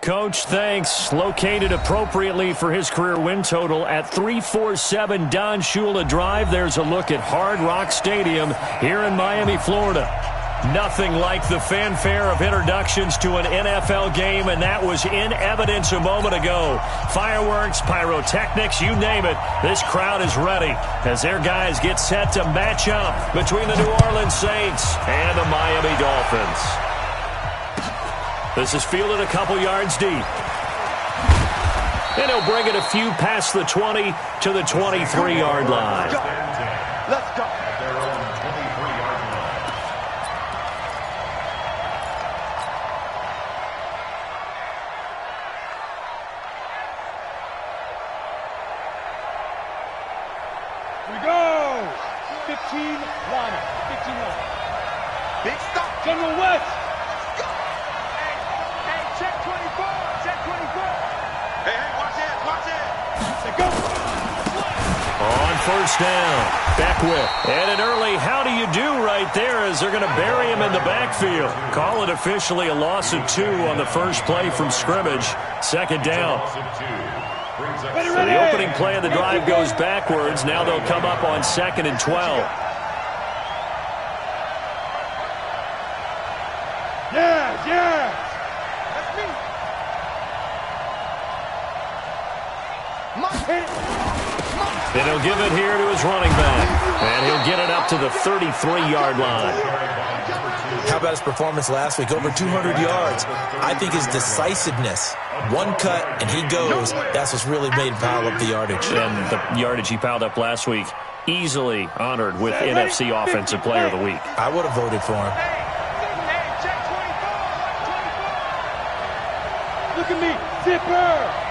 Coach, thanks. Located appropriately for his career win total at 347 Don Shula Drive. There's a look at Hard Rock Stadium here in Miami, Florida. Nothing like the fanfare of introductions to an NFL game, and that was in evidence a moment ago. Fireworks, pyrotechnics, you name it. This crowd is ready as their guys get set to match up between the New Orleans Saints and the Miami Dolphins. This is fielded a couple yards deep. And he'll bring it a few past the 20 to the 23-yard line. Let's go. We go. 15 lineup. 15 lineup. Big stop. General West. Check 24. Check 24. Hey, watch it. Watch it. They go. On first down, Beckwith. And an early how do you do right there as they're going to bury him in the backfield. Call it officially a loss of 2 on the first play from scrimmage. Second down. So the opening play of the drive goes backwards. Now they'll come up on 2nd and 12. Yeah. That's me. And he'll give it here to his running back. And he'll get it up to the 33-yard line. How about his performance last week? Over 200 yards. I think his decisiveness, one cut and he goes, that's what's really made him pile up the yardage. And the yardage he piled up last week, easily honored with NFC Offensive Player of the Week. I would have voted for him. Check 24. Look at me. Zipper.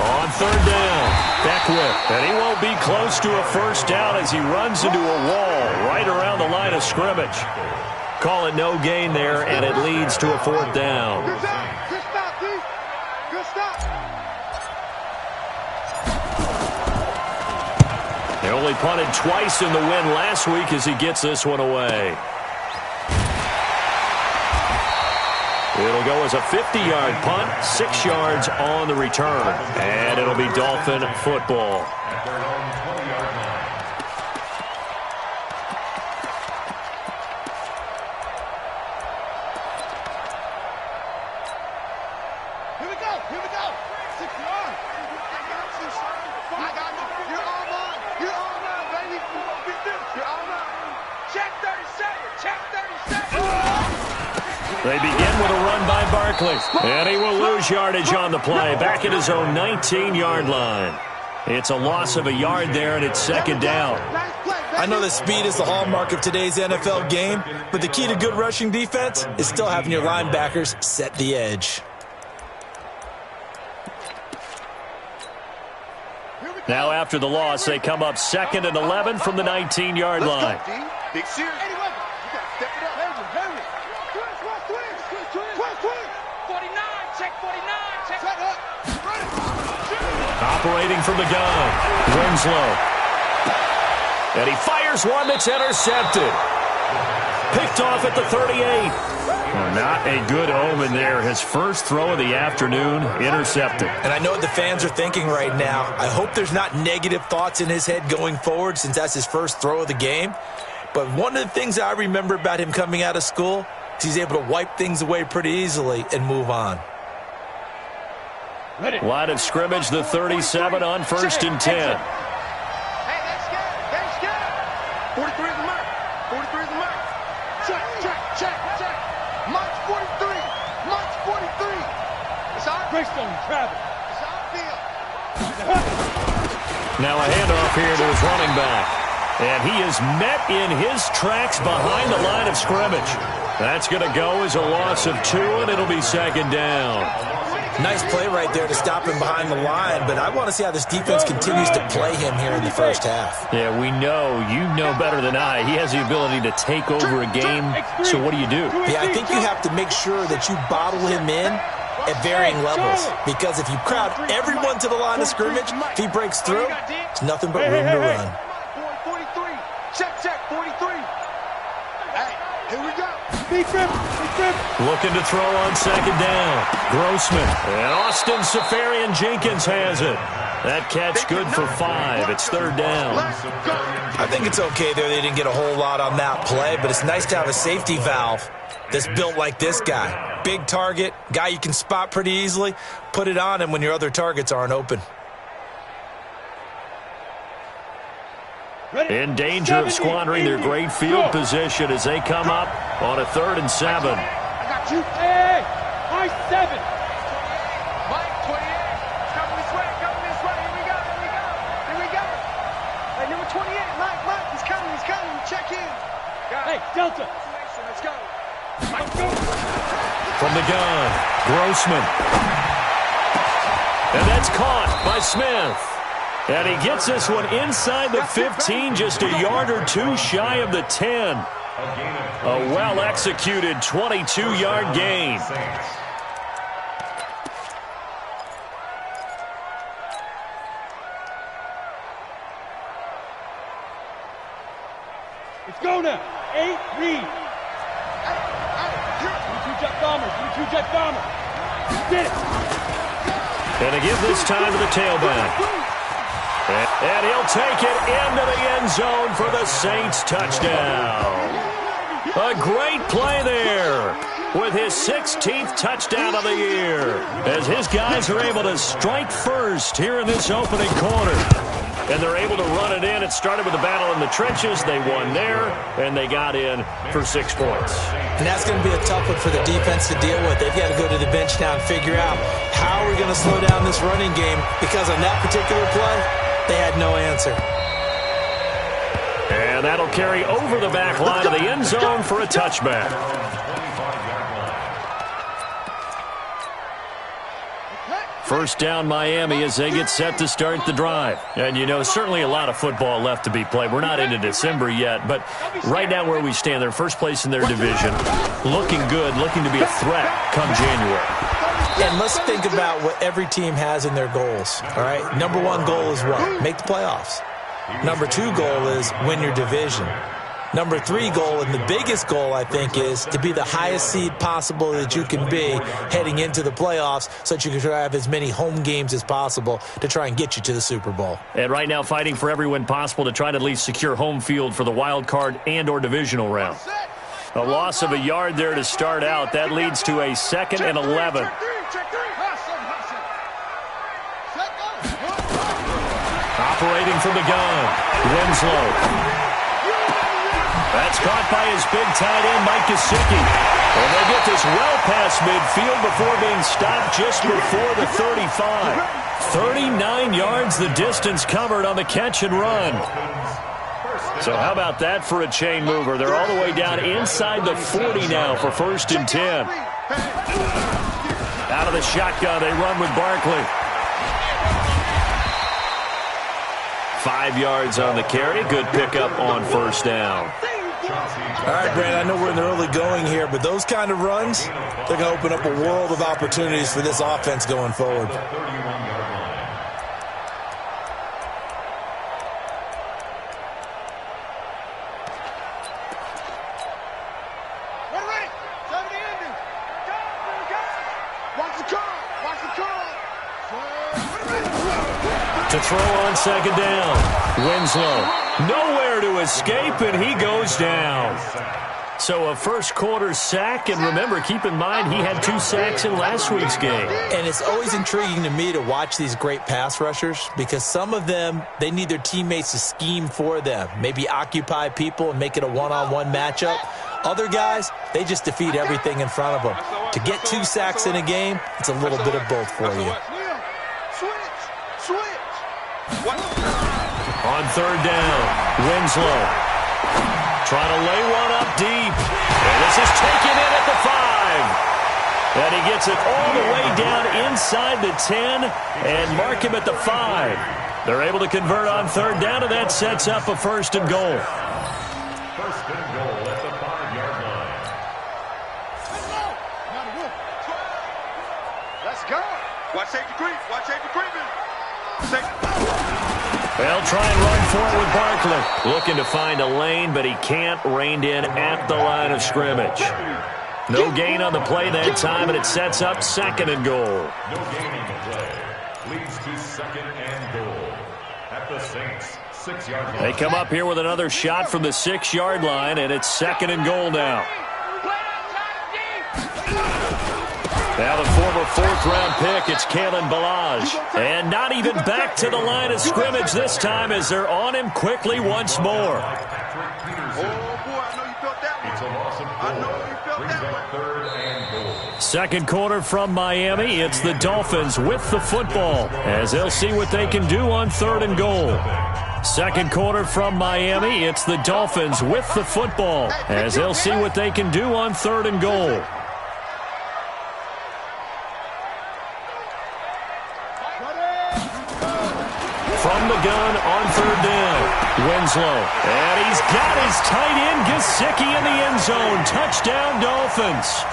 On third down, Beckwith. And he won't be close to a first down as he runs into a wall right around the line of scrimmage. Call it no gain there, and it leads to a 4th down. Good stop, D. Good stop. They only punted twice in the win last week as he gets this one away. It'll go as a 50-yard punt, 6 yards on the return. And it'll be Dolphin football. Here we go. 6 yards. I got you. You're all mine. You're all mine, baby. You're all mine. Check 37. Check 37. They begin with a run by Barkley. And he will lose yardage on the play. Back at his own 19-yard line. It's a loss of a yard there, and it's 2nd down. I know that speed is the hallmark of today's NFL game, but the key to good rushing defense is still having your linebackers set the edge. Now after the loss, they come up 2nd and 11 from the 19-yard line. Big series. You got to step it up. Hurry. 49. Check 49. Check up. Operating from the gun, Winslow. And he fires one that's intercepted. Picked off at the 38. Well, not a good omen there. His first throw of the afternoon, intercepted. And I know what the fans are thinking right now. I hope there's not negative thoughts in his head going forward since that's his first throw of the game. But one of the things I remember about him coming out of school is he's able to wipe things away pretty easily and move on. Line of scrimmage, the 37 on 1st and 10. Hey, that's good. 43 is the mark. 43 is the mark. Check. Mark's 43. Mark's 43. It's our Greystone, Travis. It's our field. Now a handoff here to his running back. And he is met in his tracks behind the line of scrimmage. That's going to go as a loss of 2, and it'll be 2nd down. Nice play right there to stop him behind the line, but I want to see how this defense continues to play him here in the first half. Yeah, we know. You know better than I. He has the ability to take over a game, so what do you do? Yeah, I think you have to make sure that you bottle him in at varying levels, because if you crowd everyone to the line of scrimmage, if he breaks through, it's nothing but room to run. 43. Check. 43. Hey, Here we go. Big rip. Big rip. Looking to throw on second down. Grossman. And Austin Safarian-Jenkins has it. That catch good for 5. It's third down. I think it's okay there. They didn't get a whole lot on that play, but it's nice to have a safety valve that's built like this guy. Big target, guy you can spot pretty easily. Put it on him when your other targets aren't open. In danger of squandering their great field position as they come up on a 3rd and 7. I got you. Hey, my 7. Mike, 28. It's coming this way. Coming this way. Here we go. Here we go. Here we go. Hey, number 28. Mike. He's coming. He's coming. Check in. Hey, Delta. Let's go. Let's go. From the gun, Grossman. And that's caught by Smith. And he gets this one inside the 15, just a yard or two shy of the 10. A well-executed 22-yard gain. Let's go now. 8, read. You 2 jet bombers. You 2 jet bombers. Get it. And to give this time to the tailback. And he'll take it into the end zone for the Saints touchdown. A great play there with his 16th touchdown of the year as his guys are able to strike first here in this opening quarter. And they're able to run it in. It started with a battle in the trenches. They won there, and they got in for 6 points. And that's going to be a tough one for the defense to deal with. They've got to go to the bench now and figure out how we're going to slow down this running game, because on that particular play, they had no answer. And that'll carry over the back line of the end zone for a touchback. First down Miami as they get set to start the drive. And, you know, certainly a lot of football left to be played. We're not into December yet, but right now where we stand, they're first place in their division. Looking good, looking to be a threat come January. And let's think about what every team has in their goals, all right? Number 1 goal is what? Make the playoffs. Number 2 goal is win your division. Number 3 goal, and the biggest goal, I think, is to be the highest seed possible that you can be heading into the playoffs so that you can have as many home games as possible to try and get you to the Super Bowl. And right now fighting for every win possible to try to at least secure home field for the wild card and or divisional round. A loss of a yard there to start out. That leads to a 2nd and 11. Operating from the gun, Winslow. That's caught by his big tight end, Mike Gesicki. And they get this well past midfield before being stopped just before the 35. 39 yards the distance covered on the catch and run. So how about that for a chain mover? They're all the way down inside the 40 now for 1st and 10. Out of the shotgun, they run with Barkley. 5 yards on the carry. Good pickup on 1st down. All right, Brandon, I know we're in the early going here, but those kind of runs, they're going to open up a world of opportunities for this offense going forward. To throw on 2nd down. Winslow nowhere to escape, and he goes down. So a first quarter sack, and remember, keep in mind, he had 2 sacks in last week's game. And it's always intriguing to me to watch these great pass rushers because some of them, they need their teammates to scheme for them, maybe occupy people and make it a one-on-one matchup. Other guys, they just defeat everything in front of them. To get 2 sacks in a game, it's a little bit of both for you. On 3rd down, Winslow trying to lay one up deep. And this is taken in at the 5. And he gets it all the way down inside the 10 and mark him at the 5. They're able to convert on 3rd down, and that sets up a 1st and goal. 1st and goal at the 5-yard line. Let's go. Watch safety creep. Watch safety creeping. They'll try and run for it with Barkley. Looking to find a lane, but he can't. Reined in at the line of scrimmage. No gain on the play that time, and it sets up 2nd and goal. No gain on the play. Leads to 2nd and goal. At the Saints' 6-yard line. They come up here with another shot from the 6-yard line, and it's 2nd and goal now. Now the former 4th-round pick, it's Kalen Ballage. And not even back to the line of scrimmage this time as they're on him quickly once more. Oh, boy, I know you felt that one. It's a loss of 4. I know you felt Brings that up 3rd and goal. Second quarter from Miami. It's the Dolphins with the football as they'll see what they can do on 3rd and goal. Second quarter from Miami. It's the Dolphins with the football as they'll see what they can do on 3rd and goal. From the gun on 3rd down. Winslow. And he's got his tight end Gesicki in the end zone. Touchdown Dolphins.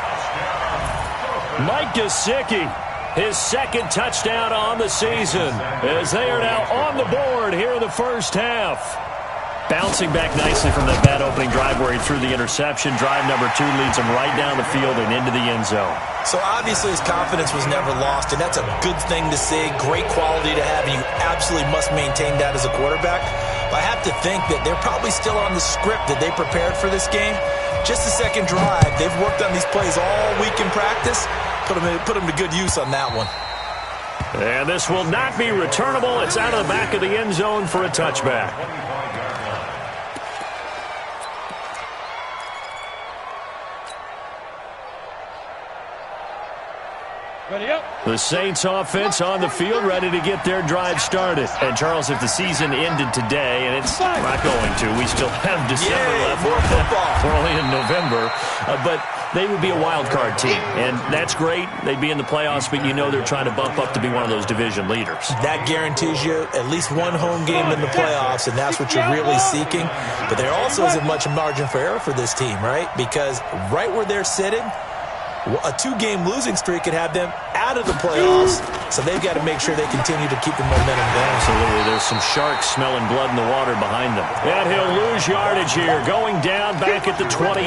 Mike Gesicki, his 2nd touchdown on the season as they are now on the board here in the first half. Bouncing back nicely from that bad opening drive where he threw the interception. Drive number 2 leads him right down the field and into the end zone. So obviously his confidence was never lost, and that's a good thing to see. Great quality to have, and you absolutely must maintain that as a quarterback. But I have to think that they're probably still on the script that they prepared for this game. Just the 2nd drive. They've worked on these plays all week in practice. Put them to good use on that one. And this will not be returnable. It's out of the back of the end zone for a touchback. Ready up. The Saints offense on the field, ready to get their drive started. And, Charles, if the season ended today, and it's not going to, we still have December left. More football. We're only in November. But they would be a wild card team, and that's great. They'd be in the playoffs, but you know they're trying to bump up to be one of those division leaders. That guarantees you at least one home game in the playoffs, and that's what you're really seeking. But there also isn't much margin for error for this team, right? Because right where they're sitting, a 2-game losing streak could have them out of the playoffs, so they've got to make sure they continue to keep the momentum going. Absolutely. There's some sharks smelling blood in the water behind them. And he'll lose yardage here, going down back at the 28.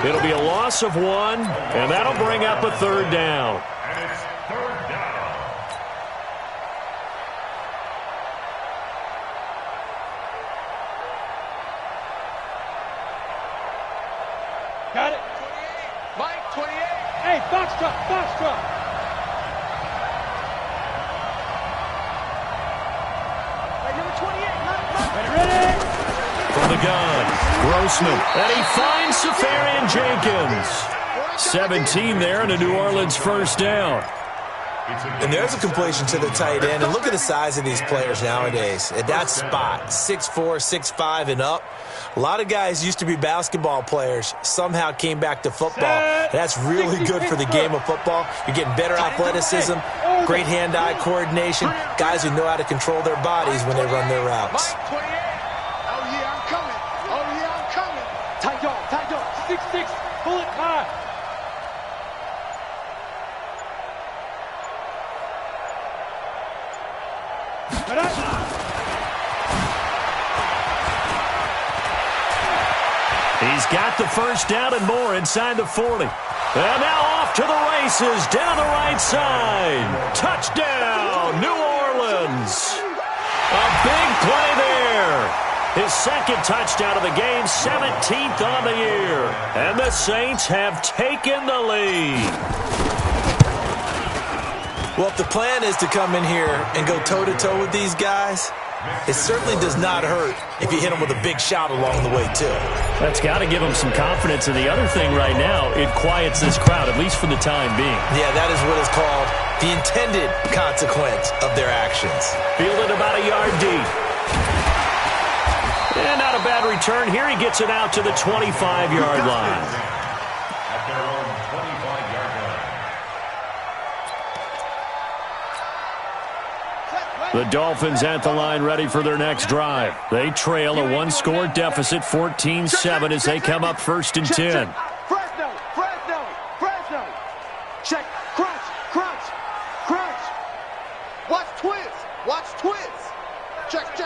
It'll be a loss of 1, and that'll bring up a 3rd down. And it's 3rd down. Got it. Mike, 28. Hey, Foxtrot, Foxtrot. Hey, number 28. Ready. From the gun, Grossman. And he finds Safarian Jenkins. 17 there and a New Orleans first down. And there's a completion to the tight end. And look at the size of these players nowadays. At that spot, 6'4", 6'5", and up. A lot of guys used to be basketball players, somehow came back to football. And that's really good for the game of football. You're getting better athleticism, great hand-eye coordination, guys who know how to control their bodies when they run their routes. Mike, 28. Oh, yeah, I'm coming. Oh, yeah, I'm coming. Tight dog. 6'6", pull it high. He's got the first down and more inside the 40. And now off to the races down the right side. Touchdown, New Orleans. A big play there. His 2nd touchdown of the game, 17th on the year. And the Saints have taken the lead. Well, if the plan is to come in here and go toe-to-toe with these guys, it certainly does not hurt if you hit them with a big shot along the way, too. That's got to give them some confidence. And the other thing right now, it quiets this crowd, at least for the time being. Yeah, that is what is called the intended consequence of their actions. Fielded about a yard deep. And not a bad return. Here he gets it out to the 25-yard line. At their own 25-yard line. The Dolphins at the line ready for their next drive. They trail a 1-score deficit, 14-7, as they come up 1st and 10. Fresno. Check. Crunch. Watch twist. Check.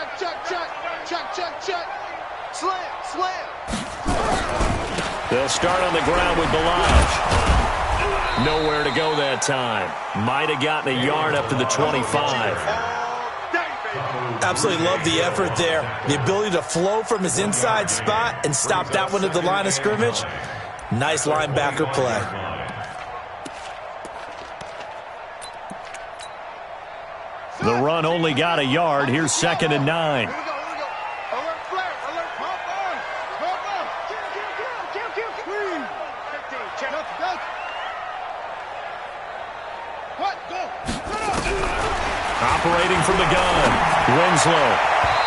slam. They'll start on the ground with Balaj. Nowhere to go that time. Might have gotten a yard up to the 25. Absolutely love the effort there. The ability to flow from his inside spot and stop that one at the line of scrimmage. Nice linebacker play. The run only got a yard. Here's 2nd and 9. Here we go. Alert flare. Alert pump on. Pump on. Kill. 15. Check. Go. What? Go. Operating from the gun, Winslow.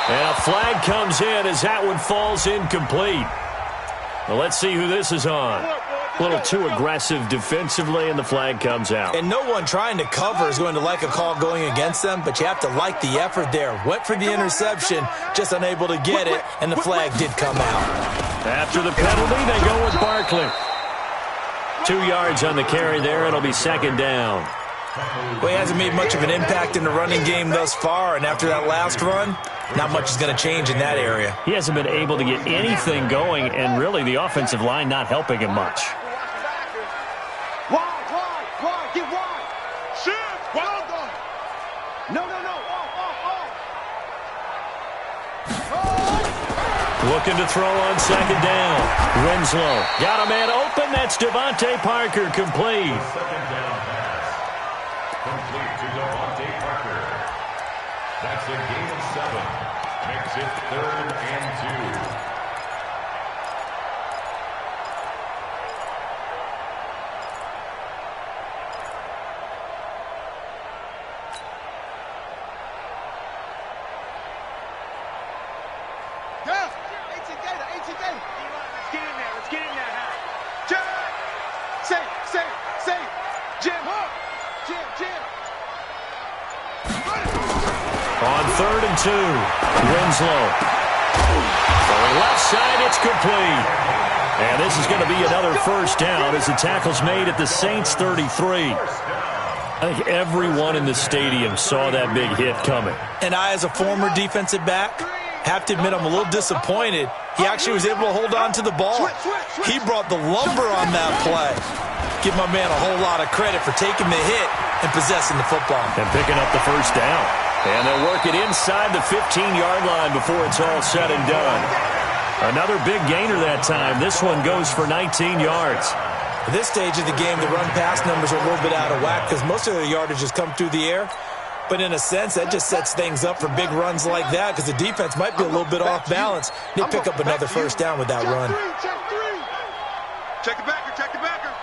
And a flag comes in as that one falls incomplete. Well, let's see who this is on. A little too aggressive defensively, and the flag comes out. And no one trying to cover is going to like a call going against them, but you have to like the effort there. Went for the interception, just unable to get it, and the flag did come out. After the penalty, they go with Barkley. 2 yards on the carry there. It'll be 2nd down. Well, he hasn't made much of an impact in the running game thus far, and after that last run, not much is going to change in that area. He hasn't been able to get anything going, and really the offensive line not helping him much. Wide. Get wide. Shift. Well done. No. Looking to throw on 2nd down. Winslow got a man open. That's Devontae Parker, complete. Second down pass. Complete to Devontae Parker. That's a gain of 7. Makes it 3rd and 2. Yeah. 18 Gator. Let's get in there. Jim. Say. Jim. On 3rd and 2, Winslow. Going left side, it's complete. And this is going to be another first down as the tackle's made at the Saints 33. I think everyone in the stadium saw that big hit coming. And I, as a former defensive back, have to admit I'm a little disappointed. He actually was able to hold on to the ball. He brought the lumber on that play. Give my man a whole lot of credit for taking the hit and possessing the football. And picking up the first down. And they'll work it inside the 15-yard line before it's all said and done. Another big gainer that time. This one goes for 19 yards. At this stage of the game, the run-pass numbers are a little bit out of whack because most of the yardage has come through the air. But in a sense, that just sets things up for big runs like that because the defense might be a little bit off balance. They pick up another first down with that run. Check the backer.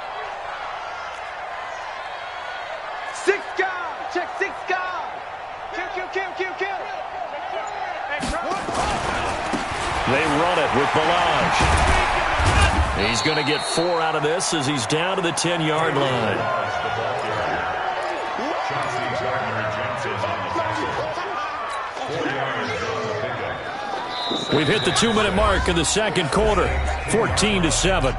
Six guard. Check 6 guard. Kill. They run it with Balaj. He's going to get 4 out of this as he's down to the 10-yard line. We've hit the 2-minute mark in the second quarter, 14-7.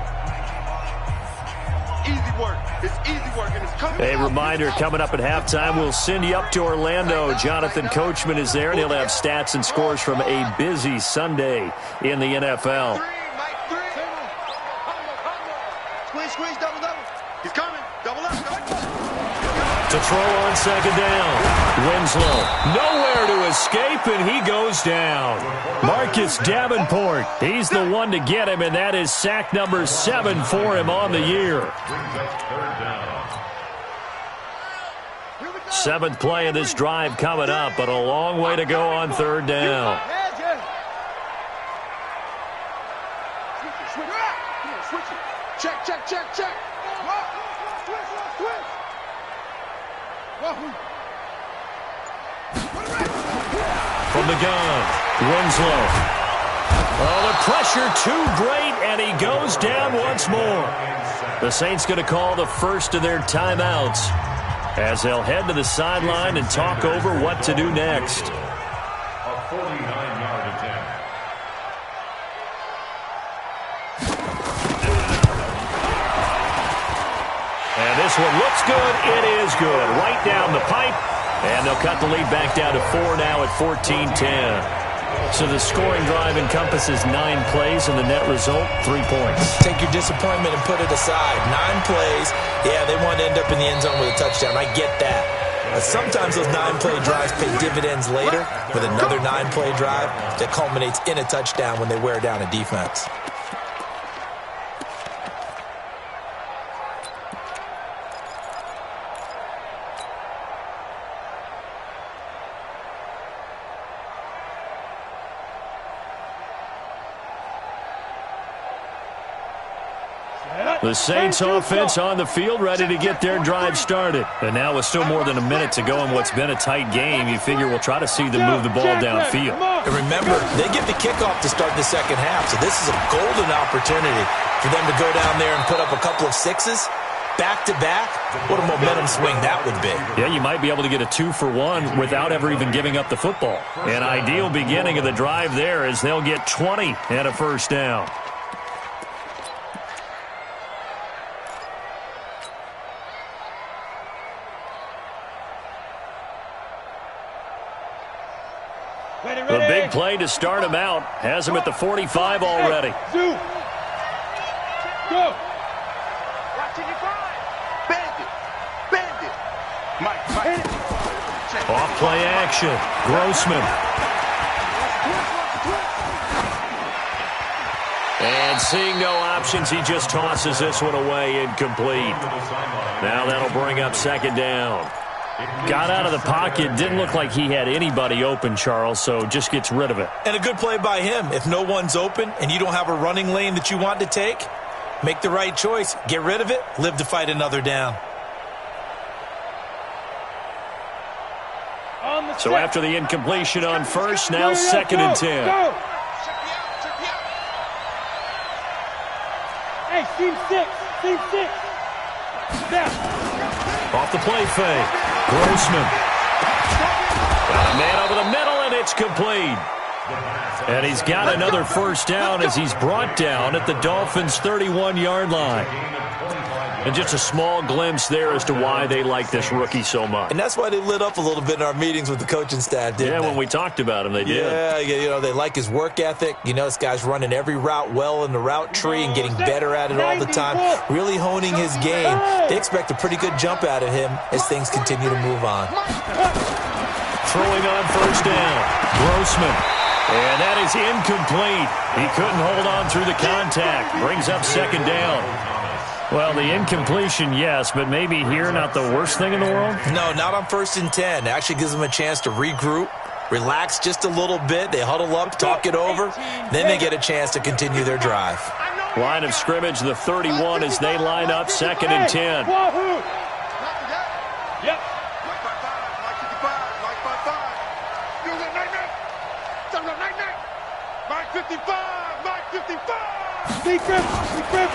It's easy work, and it's coming. A reminder, coming up at halftime, we'll send you up to Orlando. Jonathan Coachman is there, and he'll have stats and scores from a busy Sunday in the NFL. Squeeze, double. He's coming. Double up. To throw on 2nd down. Winslow nowhere to escape, and he goes down. Marcus Davenport, he's the one to get him, and that is sack number 7 for him on the year. 7th play of this drive coming up, but a long way to go on 3rd down. Check. From the gun, Winslow. Oh, the pressure too great, and he goes down once more. The Saints going to call the first of their timeouts as they'll head to the sideline and talk over what to do next. A 49-yard attempt. And this one looks good. It is good. Right down the pipe. And they'll cut the lead back down to 4 now at 14-10. So the scoring drive encompasses 9 plays, and the net result, 3 points. Take your disappointment and put it aside. 9 plays. Yeah, they want to end up in the end zone with a touchdown. I get that. But sometimes those 9-play drives pay dividends later with another 9-play drive that culminates in a touchdown when they wear down a defense. The Saints offense on the field, ready to get their drive started. And now with still more than a minute to go in what's been a tight game, you figure we'll try to see them move the ball downfield. And remember, they get the kickoff to start the second half, so this is a golden opportunity for them to go down there and put up a couple of sixes back-to-back. What a momentum swing that would be. Yeah, you might be able to get a 2-for-1 without ever even giving up the football. An ideal beginning of the drive there as they'll get 20 and a first down. The big play to start him out has him at the 45 already. Go. Bend it. Mike. Off play action. Grossman. And seeing no options, he just tosses this one away, incomplete. Now that'll bring up second down. Got out of the pocket, didn't look like he had anybody open, Charles, so just gets rid of it. And a good play by him. If no one's open and you don't have a running lane that you want to take, make the right choice. Get rid of it. Live to fight another down. So after the incompletion on first, now second and 10. Go. Hey, team 6. Now. Off the play fake. Grossman. Got a man over the middle, and it's complete. And he's got another first down as he's brought down at the Dolphins' 31-yard line. And just a small glimpse there as to why they like this rookie so much. And that's why they lit up a little bit in our meetings with the coaching staff, didn't they? Yeah, when we talked about him, they did. Yeah, they like his work ethic. This guy's running every route well in the route tree and getting better at it all the time, really honing his game. They expect a pretty good jump out of him as things continue to move on. Throwing on first down, Grossman. And that is incomplete. He couldn't hold on through the contact. Brings up second down. Well, the incompletion, yes, but maybe here not the worst thing in the world? No, not on 1st and 10. It actually gives them a chance to regroup, relax just a little bit. They huddle up, talk it over. Then they get a chance to continue their drive. Line of scrimmage, the 31 as they line up, second and 10. Yep.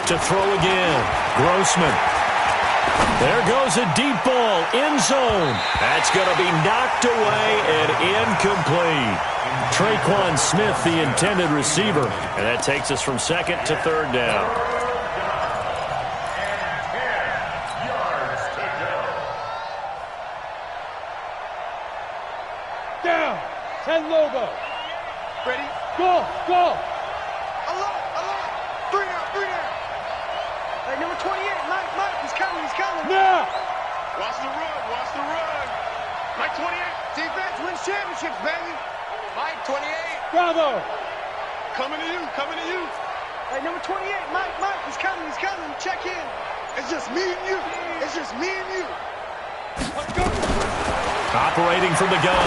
To throw again, Grossman. There goes a deep ball, end zone. That's going to be knocked away and incomplete. Traquan Smith, the intended receiver. And that takes us from second to third down. Down. 10 Lobo. Ready? Go. Alone. 3 down. Hey, number 28, Mike, he's coming. Now. Watch the run. Mike 28, defense wins championships, baby. Mike 28. Bravo. Coming to you. Hey, number 28, Mike, he's coming. Check in. It's just me and you. Let's go. Operating from the gun,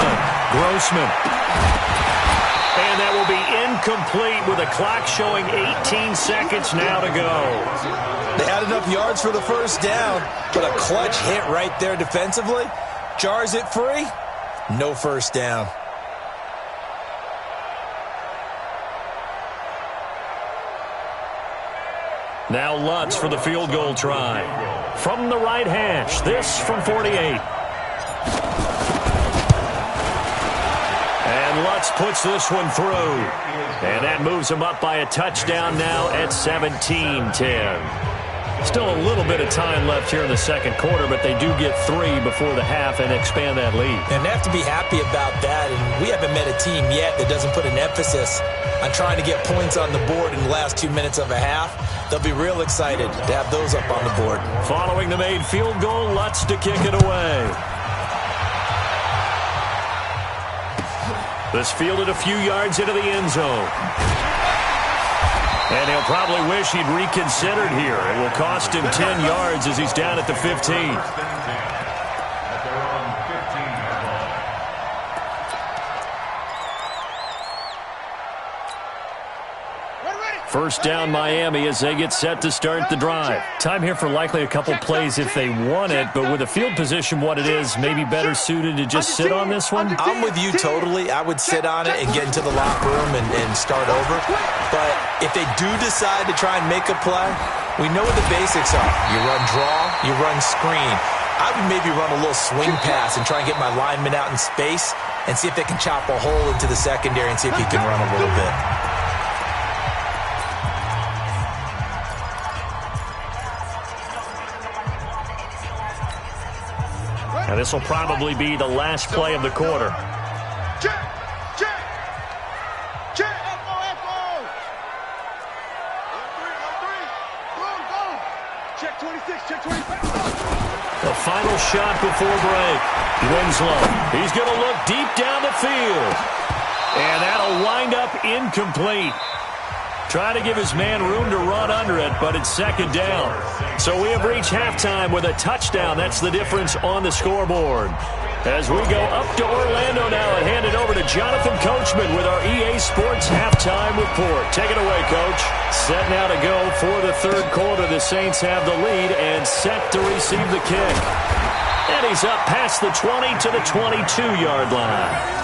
Grossman. And that will be incomplete with a clock showing 18 seconds now to go. They had enough yards for the first down, but a clutch hit right there defensively. Jars it free. No first down. Now Lutz for the field goal try. From the right hash, this from 48. And Lutz puts this one through. And that moves him up by a touchdown now at 17-10. Still a little bit of time left here in the second quarter, but they do get 3 before the half and expand that lead. And they have to be happy about that, and we haven't met a team yet that doesn't put an emphasis on trying to get points on the board in the last 2 minutes of a half. They'll be real excited to have those up on the board. Following the made field goal, Lutz to kick it away. This fielded a few yards into the end zone. And he'll probably wish he'd reconsidered here. It will cost him 10 yards as he's down at the 15. First down Miami as they get set to start the drive. Time here for likely a couple plays if they want it, but with the field position what it is, maybe better suited to just sit on this one? I'm with you totally. I would sit on it and get into the locker room and start over. But if they do decide to try and make a play, we know what the basics are. You run draw, you run screen. I would maybe run a little swing pass and try and get my lineman out in space and see if they can chop a hole into the secondary and see if he can run a little bit. Now this will probably be the last play of the quarter. Check, check, check, echo. Go. Check 26, check 25. The final shot before break. Winslow, he's going to look deep down the field. And that'll wind up incomplete. Try to give his man room to run under it, but it's second down. So we have reached halftime with a touchdown. That's the difference on the scoreboard. As we go up to Orlando now and hand it over to Jonathan Coachman with our EA Sports halftime report. Take it away, Coach. Set now to go for the third quarter. The Saints have the lead and set to receive the kick. And he's up past the 20 to the 22-yard line.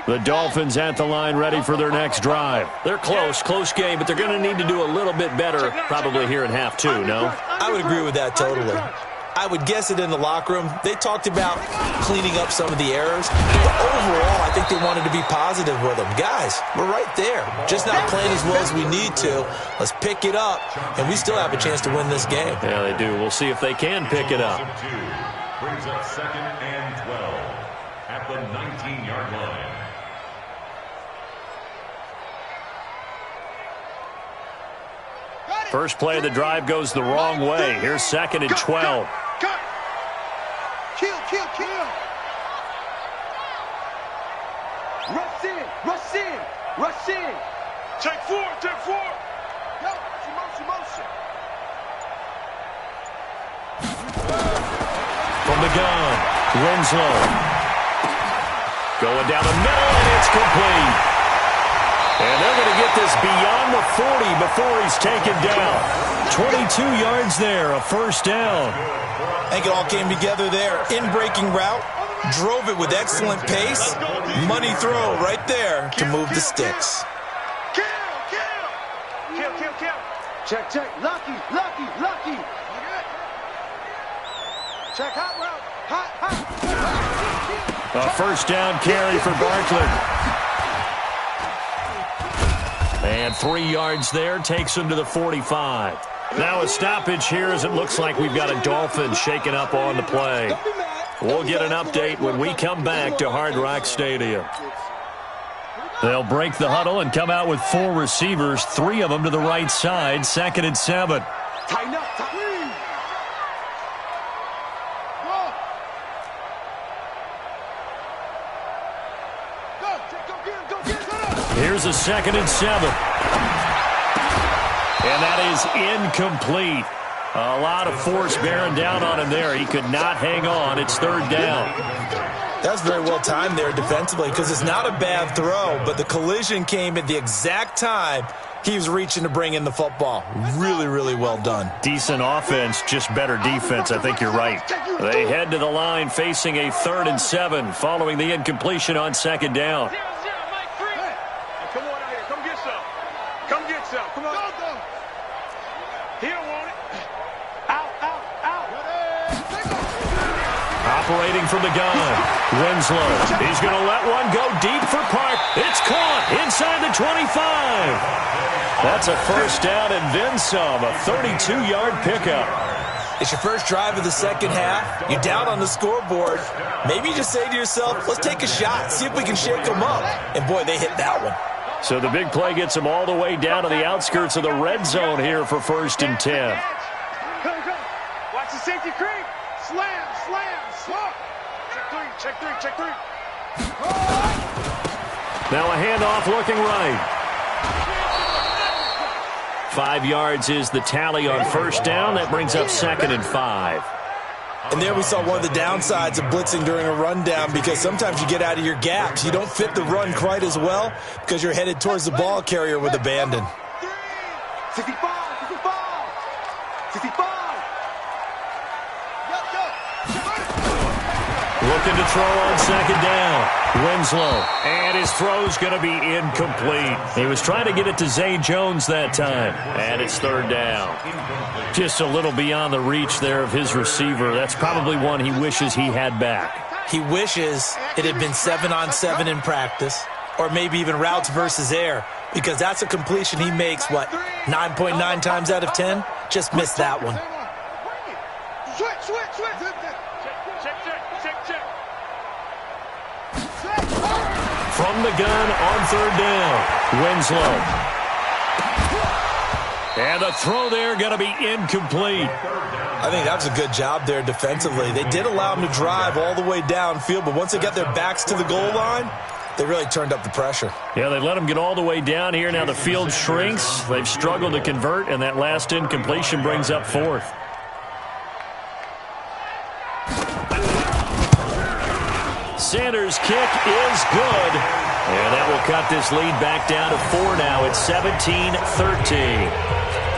The Dolphins at the line ready for their next drive. They're close game, but they're going to need to do a little bit better probably here in half two, no? I would agree with that totally. I would guess it in the locker room. They talked about cleaning up some of the errors, but overall I think they wanted to be positive with them. Guys, we're right there. Just not playing as well as we need to. Let's pick it up, and we still have a chance to win this game. Yeah, they do. We'll see if they can pick it up. Brings up 2nd and 12 at the 19-yard line. First play of the drive goes the wrong way. Here's 2nd and 12. Cut. Kill. Rush in. Take four. Yo, motion. From the gun, Winslow. Going down the middle, and it's complete. And they're going to get this beyond the 40 before he's taken down. 22 yards there, a first down. I think it all came together there. In-breaking route, drove it with excellent pace. Money throw right there to move the sticks. Kill. Check. Lucky. Check hot route. Hot. A first down carry for Bartlett. And 3 yards there takes him to the 45. Now a stoppage here as it looks like we've got a Dolphin shaken up on the play. We'll get an update when we come back to Hard Rock Stadium. They'll break the huddle and come out with 4 receivers, 3 of them to the right side, 2nd and 7. Tighten up. Here's a 2nd and 7. And that is incomplete. A lot of force bearing down on him there. He could not hang on. It's 3rd down. That's very well timed there defensively because it's not a bad throw, but the collision came at the exact time He was reaching to bring in the football. Really, really well done. Decent offense, just better defense. I think you're right. They head to the line facing a 3rd and 7 following the incompletion on 2nd down. Hey, come on out here. Come get some. Come get some. Come on. Go. He don't want it. Out. Operating from the gun, Winslow. He's going to let one go deep for Park. It's caught inside the 25. That's a 1st down and then some, a 32-yard pickup. It's your first drive of the 2nd half. You're down on the scoreboard. Maybe you just say to yourself, let's take a shot, see if we can shake them up. And, boy, they hit that one. So the big play gets them all the way down to the outskirts of the red zone here for 1st and 10. Come. Watch the safety creep. Slam. Check three. Now a handoff looking right. 5 yards is the tally on 1st down. That brings up 2nd and 5. And there we saw one of the downsides of blitzing during a rundown, because sometimes you get out of your gaps. You don't fit the run quite as well because you're headed towards the ball carrier with abandon. 65. Looking to throw on 2nd down. Winslow. And his throw's going to be incomplete. He was trying to get it to Zay Jones that time. And it's 3rd down. Just a little beyond the reach there of his receiver. That's probably one he wishes he had back. He wishes it had been 7-on-7 in practice, or maybe even routes versus air, because that's a completion he makes, 9.9 times out of 10? Just missed that one. Switch. From the gun on 3rd down, Winslow. And the throw there going to be incomplete. I think that was a good job there defensively. They did allow him to drive all the way downfield, but once they got their backs to the goal line, they really turned up the pressure. Yeah, they let him get all the way down here. Now the field shrinks. They've struggled to convert, and that last incompletion brings up 4th. Sanders' kick is good. And that will cut this lead back down to 4 now. It's 17-13.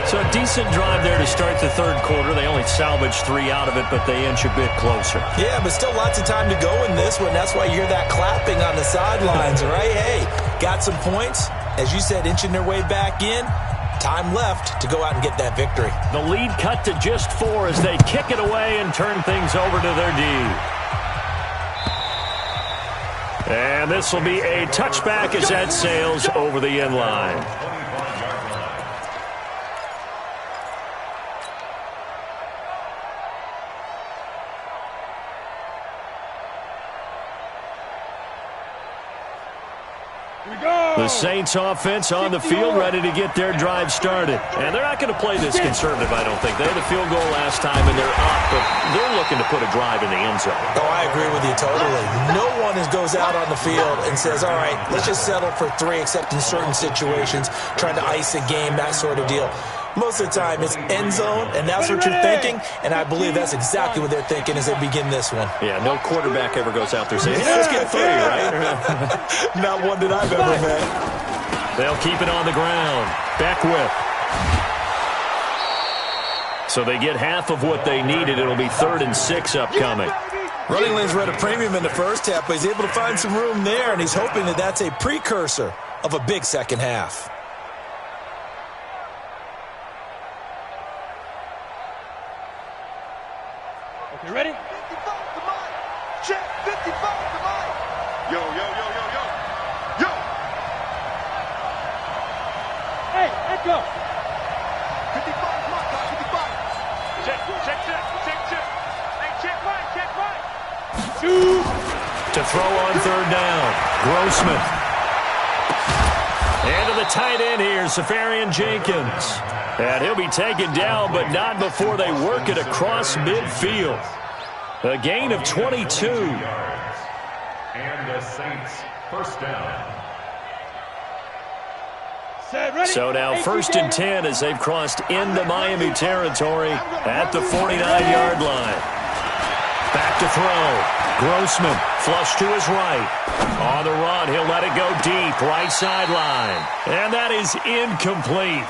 So a decent drive there to start the 3rd quarter. They only salvaged 3 out of it, but they inch a bit closer. Yeah, but still lots of time to go in this one. That's why you hear that clapping on the sidelines, right? Hey, got some points. As you said, inching their way back in. Time left to go out and get that victory. The lead cut to just 4 as they kick it away and turn things over to their D. And this will be a touchback as that sails over the end line. The Saints offense on the field, ready to get their drive started. And they're not going to play this conservative, I don't think. They had a field goal last time, and they're up, but they're looking to put a drive in the end zone. Oh, I agree with you totally. No one goes out on the field and says, all right, let's just settle for 3, except in certain situations, trying to ice a game, that sort of deal. Most of the time, it's end zone, and that's what you're thinking, and I believe that's exactly what they're thinking as they begin this one. Yeah, no quarterback ever goes out there saying, hey, let's get 3, right? Not one that I've ever met. They'll keep it on the ground. Beckwith. So they get half of what they needed. It'll be 3rd and 6 upcoming. Running lanes were at a premium in the first half, but he's able to find some room there, and he's hoping that that's a precursor of a big second half. You ready? 55 to Mike. Check 55 to Mike. Yo. Hey, let's go. 55 Mike, 55. Check. Hey, check Mike. To throw on 3rd down, Grossman. And to the tight end here, Safarian Jenkins. And he'll be taken down, but not before they work it across midfield. A gain of 22. And the Saints, 1st down. So now 1st and 10 as they've crossed into Miami territory at the 49-yard line. Back to throw. Grossman, flush to his right. On the run, he'll let it go deep, right sideline. And that is incomplete.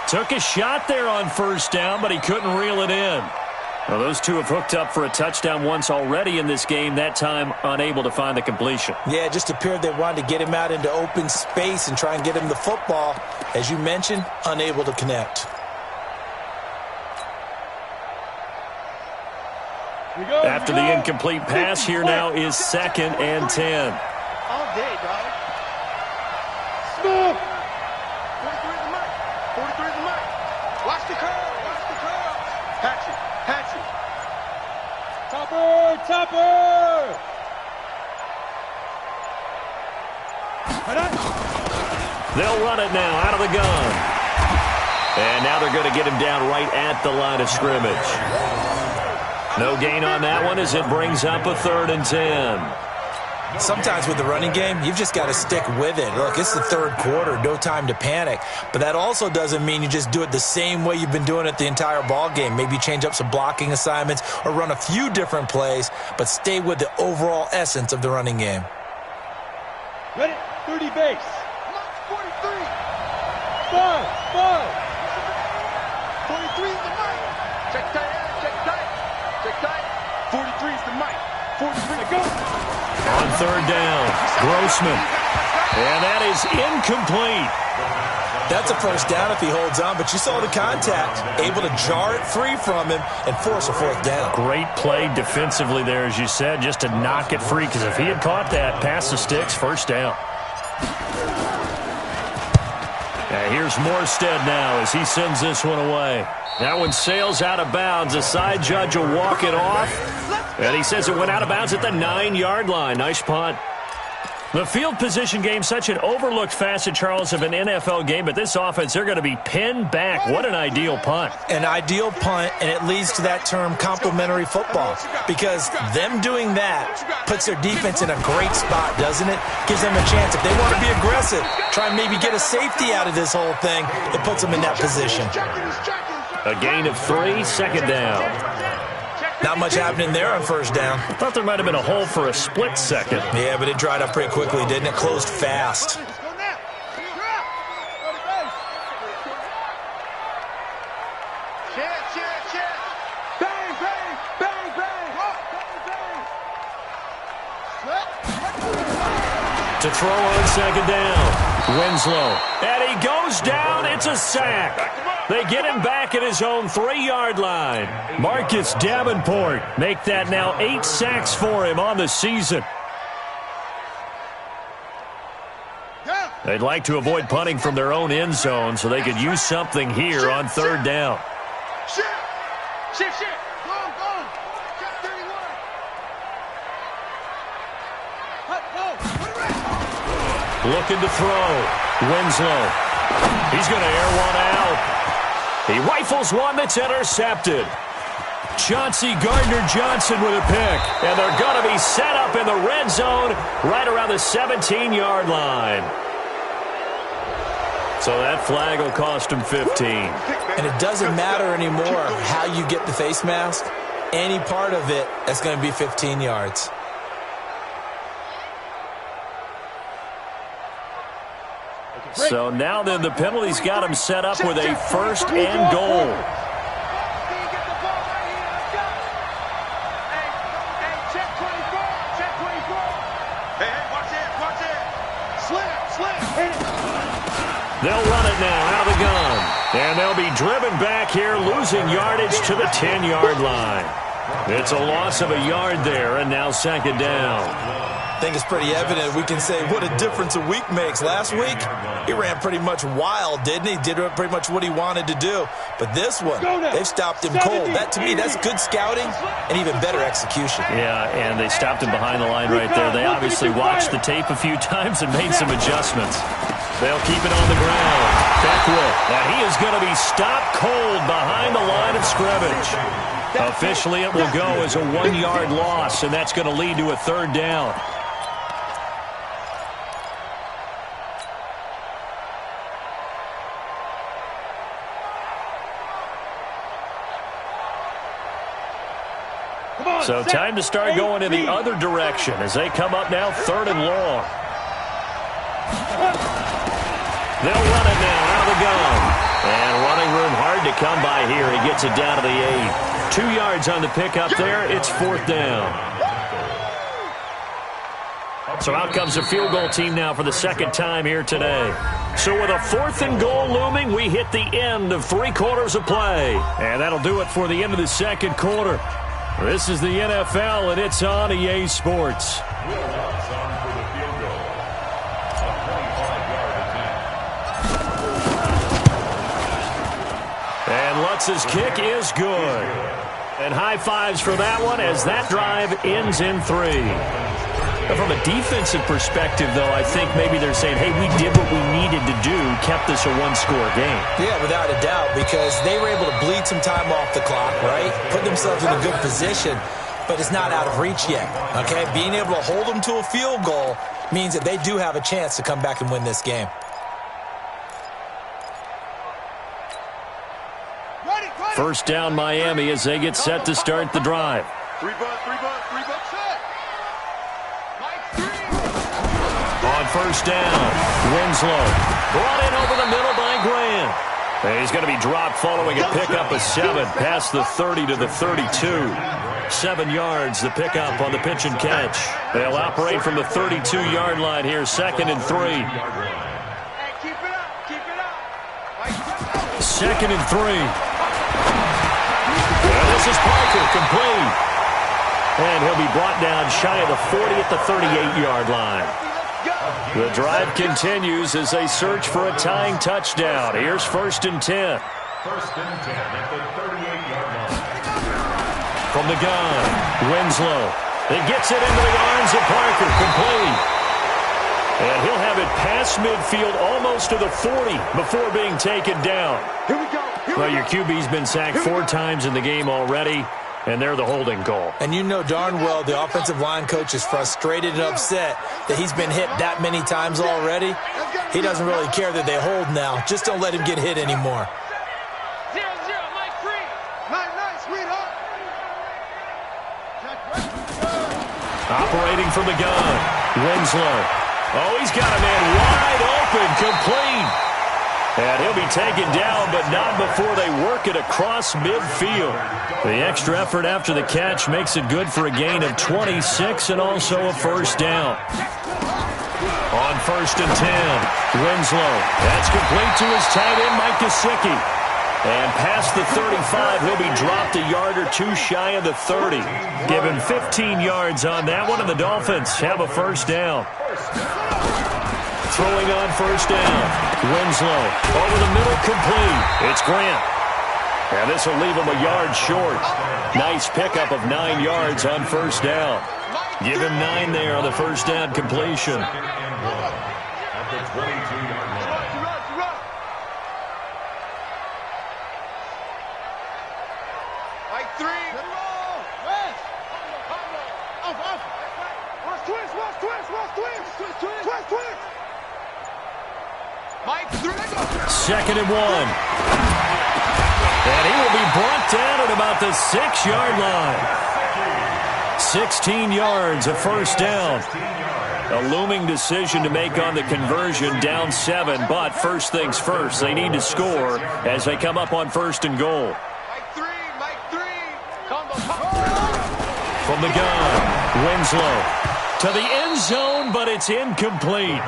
Took a shot there on first down, but he couldn't reel it in. Well, those two have hooked up for a touchdown once already in this game, that time unable to find the completion. Yeah, it just appeared they wanted to get him out into open space and try and get him the football. As you mentioned, unable to connect. After the incomplete pass, here now is 2nd and 10. All day, dog. Smooth. 43 is the mic. 43 is the mic. Watch the curve. Watch the curve. Patch it. Patch it. Topper! Topper! They'll run it now out of the gun. And now they're going to get him down right at the line of scrimmage. No gain on that one as it brings up a 3rd and 10. Sometimes with the running game, you've just got to stick with it. Look, it's the 3rd quarter, no time to panic. But that also doesn't mean you just do it the same way you've been doing it the entire ball game. Maybe change up some blocking assignments or run a few different plays, but stay with the overall essence of the running game. Ready? 30 base. 43. 5. 43 is the mic. Check tight. Check tight. Check tight. 43 is the mic. 43. Go. On 3rd down, Grossman. And that is incomplete. That's a first down if he holds on, but you saw the contact. Able to jar it free from him and force a 4th down. Great play defensively there, as you said, just to knock it free, because if he had caught that, pass the sticks, 1st down. Here's Morstead now as he sends this one away. That one sails out of bounds. The side judge will walk it off. And he says it went out of bounds at the 9-yard line. Nice punt. The field position game, such an overlooked facet, Charles, of an NFL game. But this offense, they're going to be pinned back. What an ideal punt. An ideal punt, and it leads to that term complementary football. Because them doing that puts their defense in a great spot, doesn't it? Gives them a chance. If they want to be aggressive, try and maybe get a safety out of this whole thing, it puts them in that position. A gain of 3, 2nd down. Not much happening there on 1st down. I thought there might have been a hole for a split second. Yeah, but it dried up pretty quickly, didn't it? Closed fast. To throw on 2nd down, Winslow. And he goes down. It's a sack. They get him back at his own 3-yard line. Marcus Davenport make that now 8 sacks for him on the season. They'd like to avoid punting from their own end zone so they could use something here on 3rd down. Shift. Go. Check 31. Looking to throw. Winslow. He's going to air one out. He rifles one that's intercepted. Chauncey Gardner-Johnson with a pick. And they're going to be set up in the red zone right around the 17-yard line. So that flag will cost him 15. And it doesn't matter anymore how you get the face mask. Any part of it, that's going to be 15 yards. So now then the penalty's got him set up with a 1st and goal. They'll run it now out of the gun. And they'll be driven back here, losing yardage to the 10-yard line. It's a loss of a yard there, and now 2nd down. I think it's pretty evident. We can say what a difference a week makes. Last week, he ran pretty much wild, didn't he? Did pretty much what he wanted to do. But this one, they've stopped him cold. That, to me, that's good scouting and even better execution. Yeah, and they stopped him behind the line right there. They obviously watched the tape a few times and made some adjustments. They'll keep it on the ground. Beckwith, and he is going to be stopped cold behind the line of scrimmage. Officially, it will go as a 1-yard loss, and that's going to lead to a 3rd down. So time to start going in the other direction as they come up now 3rd and long. They'll run it now out of the gun. And running room hard to come by here. He gets it down to the 8. 2 yards on the pickup there. It's 4th down. So out comes the field goal team now for the 2nd time here today. So with a 4th and goal looming, we hit the end of 3 quarters of play. And that'll do it for the end of the 2nd quarter. This is the NFL, and it's on EA Sports. Will Lutz on for the field goal. A 25-yard attempt. And Lutz's kick is good. And high fives for that one as that drive ends in 3. From a defensive perspective, though, I think maybe they're saying, hey, we did what we needed to do, kept this a 1-score game. Yeah, without a doubt, because they were able to bleed some time off the clock, right? Put themselves in a good position, but it's not out of reach yet, okay? Being able to hold them to a field goal means that they do have a chance to come back and win this game. First down, Miami, as they get set to start the drive. 3 bucks, set. On first down, Winslow. Brought in over the middle by Grant. And he's going to be dropped following a pickup of 7 past the 30 to the 32. 7 yards, the pickup on the pitch and catch. They'll operate from the 32-yard line here, 2nd and 3. Hey, keep it up. 2nd and 3. And this is Parker, complete. And he'll be brought down shy of the 40 at the 38-yard line. The drive continues as they search for a tying touchdown. Here's 1st and 10. 1st and 10 at the 38-yard line. From the gun, Winslow. He gets it into the arms of Parker, complete. And he'll have it past midfield almost to the 40 before being taken down. Here we go. Well, your QB's been sacked 4 times in the game already, and they're the holding call. And you know darn well the offensive line coach is frustrated and upset that he's been hit that many times already. He doesn't really care that they hold now. Just don't let him get hit anymore. 0-0, Mike 3. Nice, sweetheart. Operating from the gun, Winslow. Oh, he's got a man wide open, complete. And he'll be taken down, but not before they work it across midfield. The extra effort after the catch makes it good for a gain of 26 and also a first down. On 1st and 10, Winslow. That's complete to his tight end, Mike Gesicki. And past the 35, he'll be dropped a yard or 2 shy of the 30. Give him 15 yards on that one, and the Dolphins have a first down. Throwing on first down. Winslow over the middle, complete. It's Grant. And this will leave him a yard short. Nice pickup of 9 yards on first down. Give him 9 there on the first down completion. At the 22-yard line. Mike 3. Twist. Mike 3. 2nd and 1. And he will be brought down at about the 6-yard line. 16 yards, a first down. A looming decision to make on the conversion, down 7. But first things first, they need to score as they come up on 1st and goal. Mike 3. From the gun, Winslow to the end zone, but it's incomplete.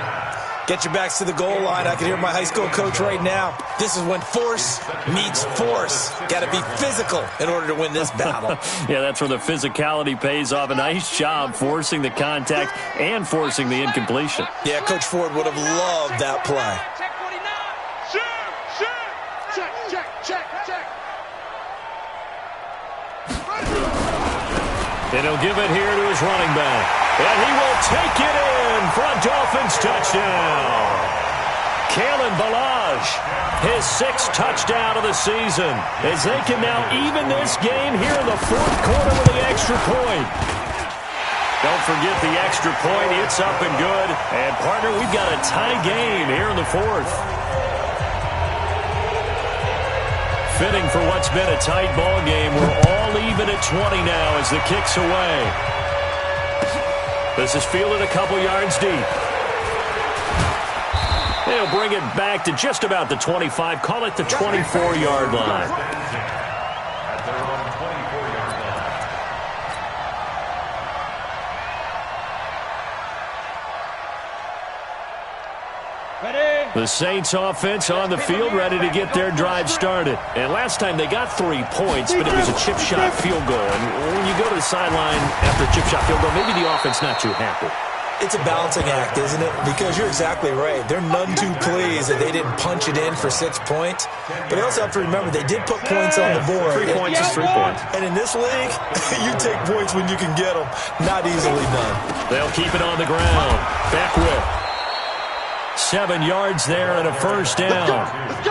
Get your backs to the goal line. I can hear my high school coach right now. This is when force meets force. Got to be physical in order to win this battle. Yeah, that's where the physicality pays off. A nice job forcing the contact and forcing the incompletion. Yeah, Coach Ford would have loved that play. Check 49. Shoot. Check. And he'll give it here to his running back. And he will take it in for a Dolphins touchdown. Kalen Ballage, his 6th touchdown of the season, as they can now even this game here in the 4th quarter with the extra point. Don't forget the extra point. It's up and good. And, partner, we've got a tie game here in the 4th. Fitting for what's been a tight ball game. We're all even even at 20 now as the kick's away. This is fielded a couple yards deep. They'll bring it back to just about the 25. Call it the 24-yard line. At their own 24-yard line. Ready? The Saints offense on the field, ready to get their drive started. And last time they got 3 points, but it was a chip shot field goal. And when you go to the sideline after a chip shot field goal, maybe the offense not too happy. It's a balancing act, isn't it? Because you're exactly right. They're none too pleased that they didn't punch it in for 6 points. But you also have to remember, they did put points on the board. 3 points is 3 points. And in this league, you take points when you can get them. Not easily done. They'll keep it on the ground. Back with 7 yards there and a first down.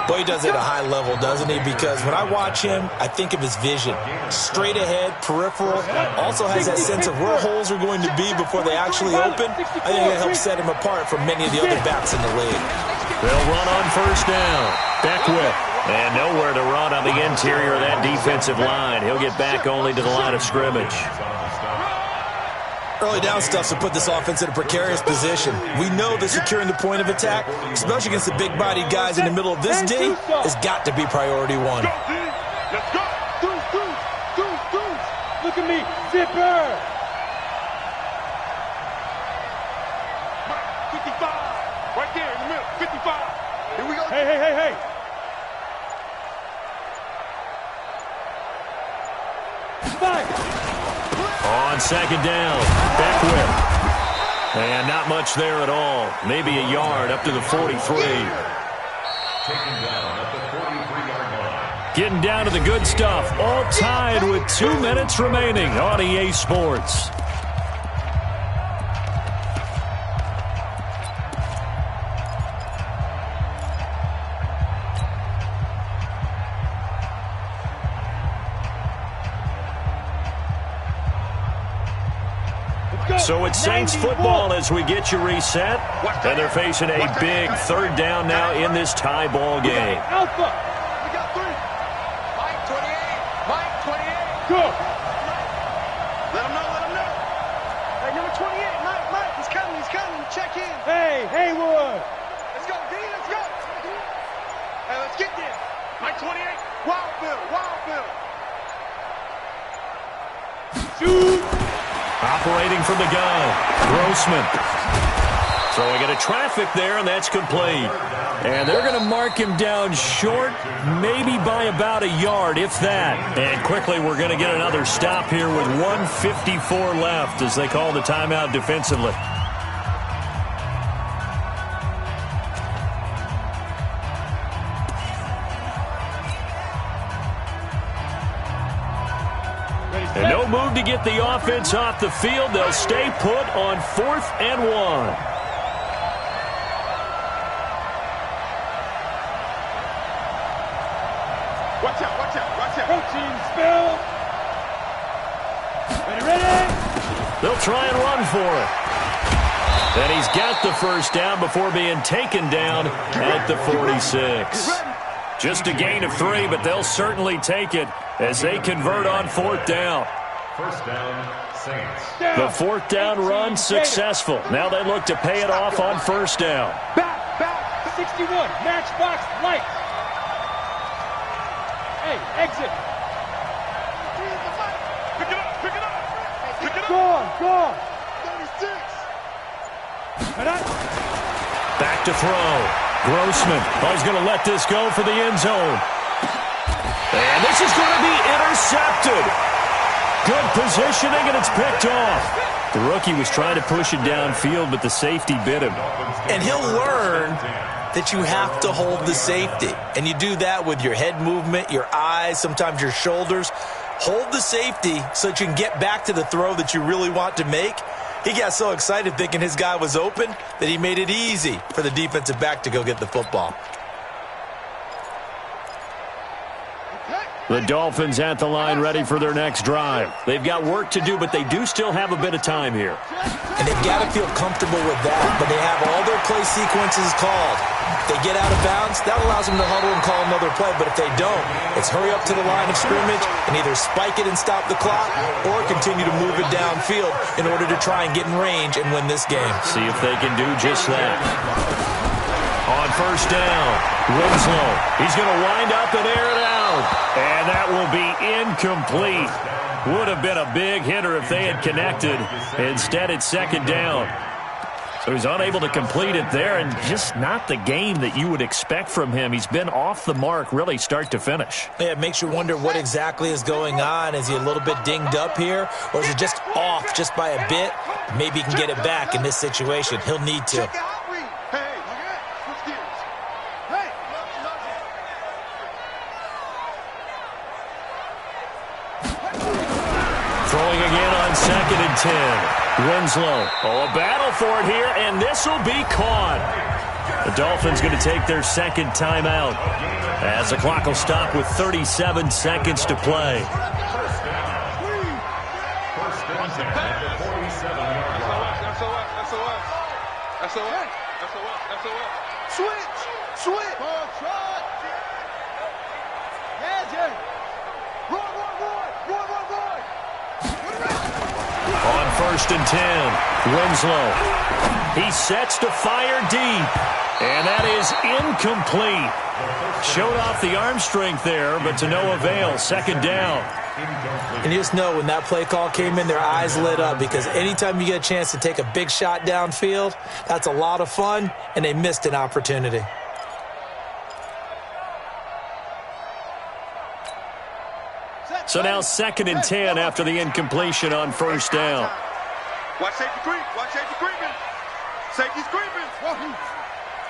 Boy, he does it at a high level, doesn't he? Because when I watch him, I think of his vision. Straight ahead, peripheral. Also has that sense of where holes are going to be before they actually open. I think that helps set him apart from many of the other backs in the league. They'll run on first down. Beckwith. And nowhere to run on the interior of that defensive line. He'll get back only to the line of scrimmage. Early down stuff to put this offense in a precarious position. We know that securing the point of attack, especially against the big-bodied guys in the middle of this D, has got to be priority one. Let's go. Deuce. Look at me. Zipper. 55. Right there in the middle. 55. Here we go. Hey. Five. On second down, Beckwith. And not much there at all. Maybe a yard up to the 43. Taken down at the 43-yard line. Getting down to the good stuff. All tied with 2 minutes remaining on EA Sports. So it's Saints football as we get you reset. And they're facing a big third down now in this tie ball game. Alpha. We got 3. Mike 28. Mike 28. Go. Let him know. Hey, number 28. Mike. He's coming. Check in. Hey, Haywood. Let's go, D. Let's go. Hey, let's get there. Mike 28. Wild Bill. Shoot. Operating from the gun, Grossman. Throwing into traffic there, and that's complete. And they're going to mark him down short, maybe by about a yard, if that. And quickly, we're going to get another stop here with 1:54 left as they call the timeout defensively. And no move to get the offense off the field. They'll stay put on 4th and 1. Watch out. Protein spill. Ready. They'll try and run for it. And he's got the first down before being taken down at the 46. Just a gain of 3, but they'll certainly take it as they convert on 4th down. First down, Saints. The 4th down run successful. Now they look to pay it off on first down. Back. 61. Matchbox light. Hey, exit. Pick it up. Go on. 36. Back to throw. Grossman. He's going to let this go for the end zone. And this is going to be intercepted. Good positioning, and it's picked off. The rookie was trying to push it downfield, but the safety bit him. And he'll learn that you have to hold the safety. And you do that with your head movement, your eyes, sometimes your shoulders. Hold the safety so that you can get back to the throw that you really want to make. He got so excited thinking his guy was open that he made it easy for the defensive back to go get the football. The Dolphins at the line ready for their next drive. They've got work to do, but they do still have a bit of time here. And they've got to feel comfortable with that, but they have all their play sequences called. If they get out of bounds, that allows them to huddle and call another play, but if they don't, it's hurry up to the line of scrimmage and either spike it and stop the clock or continue to move it downfield in order to try and get in range and win this game. See if they can do just that. On first down, Winslow. He's going to wind up and air it out. And that will be incomplete. Would have been a big hitter if they had connected. Instead, it's second down. So he's unable to complete it there, and just not the game that you would expect from him. He's been off the mark really start to finish. Yeah, it makes you wonder what exactly is going on. Is he a little bit dinged up here, or is it just off just by a bit? Maybe he can get it back in this situation. He'll need to. Throwing again on 2nd and 10. Winslow. Oh, a battle for it here, and this will be caught. The Dolphins going to take their second timeout as the clock will stop with 37 seconds to play. First and 10 at the 47-yard line. SOS. Switch. On 1st and 10, Winslow. He sets to fire deep, and that is incomplete. Showed off the arm strength there, but to no avail. Second down. And you just know when that play call came in, their eyes lit up, because anytime you get a chance to take a big shot downfield, that's a lot of fun, and they missed an opportunity. So now 2nd and 10 after the incompletion on first down. Watch safety creep. Safety's creeping.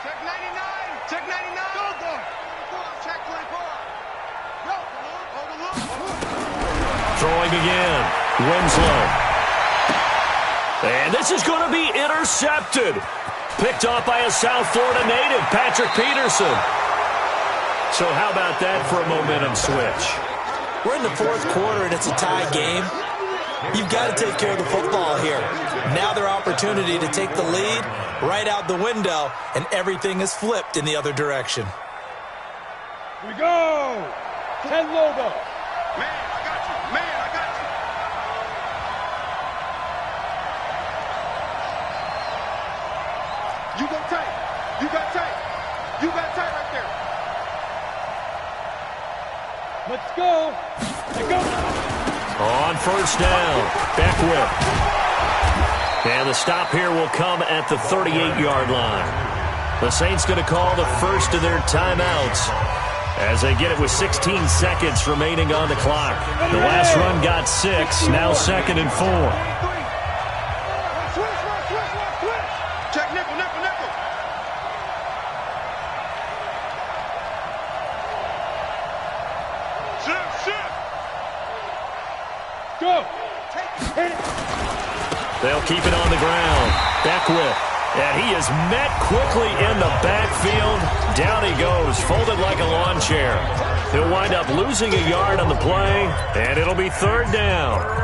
Check 99. Check 99. Go. Check 24. Go. Throwing again. Winslow. And this is going to be intercepted. Picked off by a South Florida native, Patrick Peterson. So how about that for a momentum switch? We're in the fourth quarter, and it's a tie game. You've got to take care of the football here. Now their opportunity to take the lead right out the window, and everything is flipped in the other direction. Here we go. 10 logo. Man, I got you. You go tight. You got tight right there. Let's go. Let go. On first down, Beckwith. And the stop here will come at the 38-yard line. The Saints going to call the first of their timeouts as they get it with 16 seconds remaining on the clock. The last run got 6, now 2nd and 4. Check nickel. Shift. Go. They'll keep it on the ground. Beckwith. And he is met quickly in the backfield. Down he goes, folded like a lawn chair. He'll wind up losing a yard on the play, and it'll be 3rd down.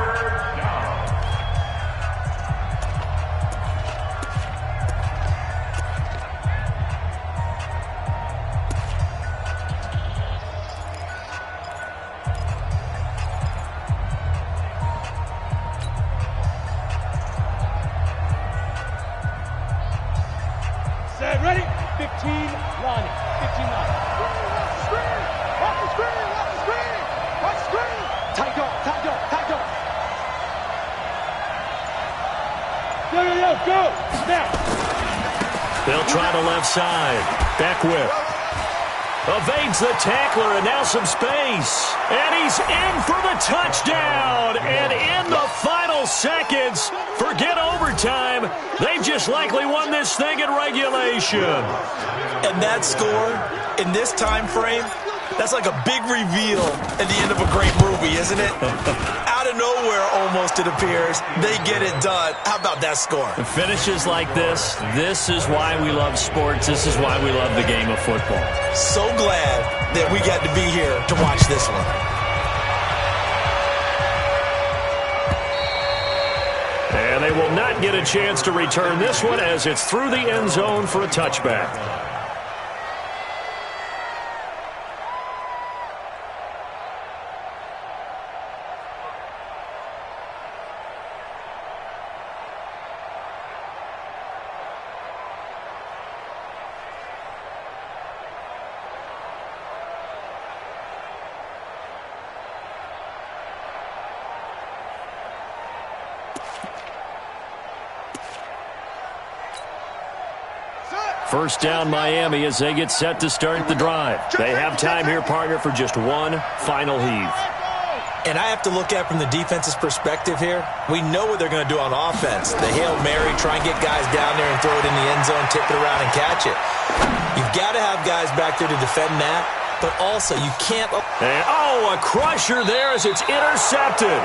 Ready? 15, Lonnie. 15, Lonnie. Watch the screen. Tight go. Go. Now. They'll try the left side. Beckwith evades the tackler, and now some space. And he's in for the touchdown. And in the final seconds, forget overtime. They've just likely won this thing in regulation. And that score, in this time frame, that's like a big reveal at the end of a great movie, isn't it? Out of nowhere, almost, it appears. They get it done. How about that score? Finishes like this is why we love sports. This is why we love the game of football. So glad that we got to be here to watch this one. They will not get a chance to return this one as it's through the end zone for a touchback. First down, Miami, as they get set to start the drive. They have time here, partner, for just one final heave. And I have to look at it from the defense's perspective here. We know what they're going to do on offense. The Hail Mary, try and get guys down there and throw it in the end zone, tip it around and catch it. You've got to have guys back there to defend that, but also you can't... And, a crusher there as it's intercepted.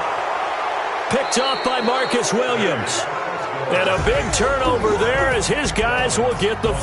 Picked up by Marcus Williams. And a big turnover there as his guys will get the...